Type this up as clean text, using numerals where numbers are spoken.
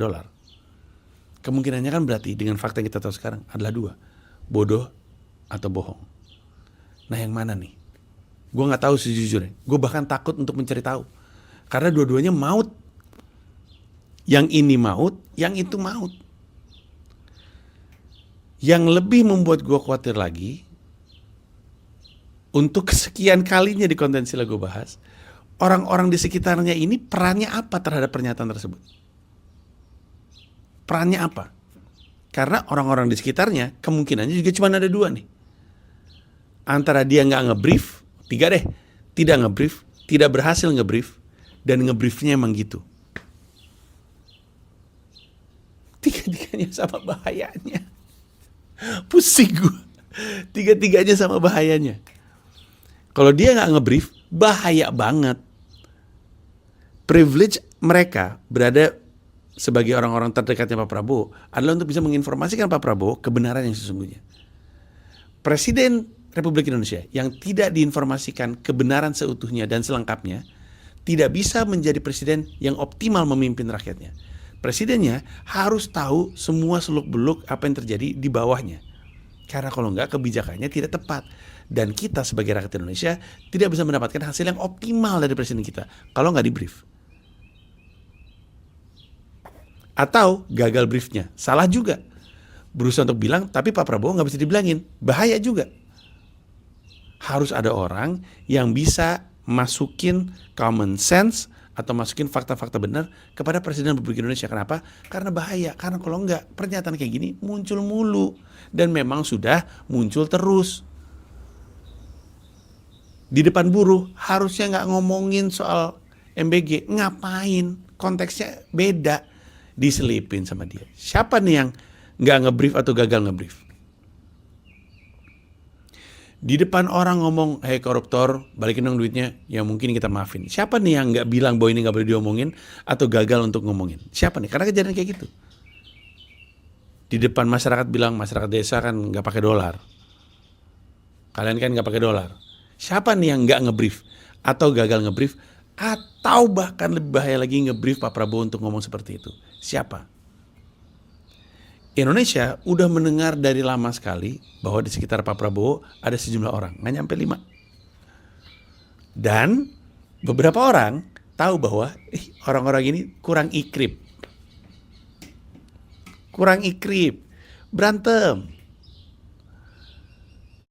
dolar. Kemungkinannya kan berarti dengan fakta yang kita tahu sekarang adalah dua, bodoh atau bohong. Nah yang mana nih? Gue nggak tahu sejujurnya. Gue bahkan takut untuk mencari tahu. Karena dua-duanya maut. Yang ini maut, yang itu maut. Yang lebih membuat gue khawatir lagi, untuk kesekian kalinya di Kontensilah gue bahas, orang-orang di sekitarnya ini perannya apa terhadap pernyataan tersebut? Perannya apa? Karena orang-orang di sekitarnya kemungkinannya juga cuma ada dua nih. Antara dia nggak ngebrief, tiga deh, tidak ngebrief, tidak berhasil ngebrief, dan ngebriefnya emang gitu. Tiga-tiganya sama bahayanya. Pusing gue. Tiga-tiganya sama bahayanya. Kalau dia nggak ngebrief, bahaya banget. Privilege mereka berada sebagai orang-orang terdekatnya Pak Prabowo adalah untuk bisa menginformasikan Pak Prabowo kebenaran yang sesungguhnya. Presiden Republik Indonesia yang tidak diinformasikan kebenaran seutuhnya dan selengkapnya tidak bisa menjadi presiden yang optimal memimpin rakyatnya. Presidennya harus tahu semua seluk-beluk apa yang terjadi di bawahnya. Karena kalau enggak kebijakannya tidak tepat. Dan kita sebagai rakyat Indonesia tidak bisa mendapatkan hasil yang optimal dari presiden kita kalau nggak di-brief. Atau gagal briefnya, salah juga. Berusaha untuk bilang, tapi Pak Prabowo nggak bisa dibilangin. Bahaya juga. Harus ada orang yang bisa masukin common sense atau masukin fakta-fakta benar kepada Presiden Republik Indonesia. Kenapa? Karena bahaya. Karena kalau enggak, pernyataan kayak gini muncul mulu. Dan memang sudah muncul terus. Di depan buruh harusnya nggak ngomongin soal MBG. Ngapain? Konteksnya beda. Diselipin sama dia. Siapa nih yang nggak ngebrief atau gagal ngebrief? Di depan orang ngomong, hei koruptor, balikin dong duitnya, ya mungkin kita maafin. Siapa nih yang nggak bilang bahwa ini nggak boleh diomongin atau gagal untuk ngomongin? Siapa nih? Karena kejadian kayak gitu. Di depan masyarakat bilang, masyarakat desa kan nggak pakai dolar. Kalian kan nggak pakai dolar. Siapa nih yang nggak ngebrief atau gagal ngebrief atau bahkan lebih bahaya lagi ngebrief Pak Prabowo untuk ngomong seperti itu? Siapa? Indonesia udah mendengar dari lama sekali bahwa di sekitar Pak Prabowo ada sejumlah orang, nggak nyampe 5. Dan beberapa orang tahu bahwa orang-orang ini kurang ikrip. Berantem.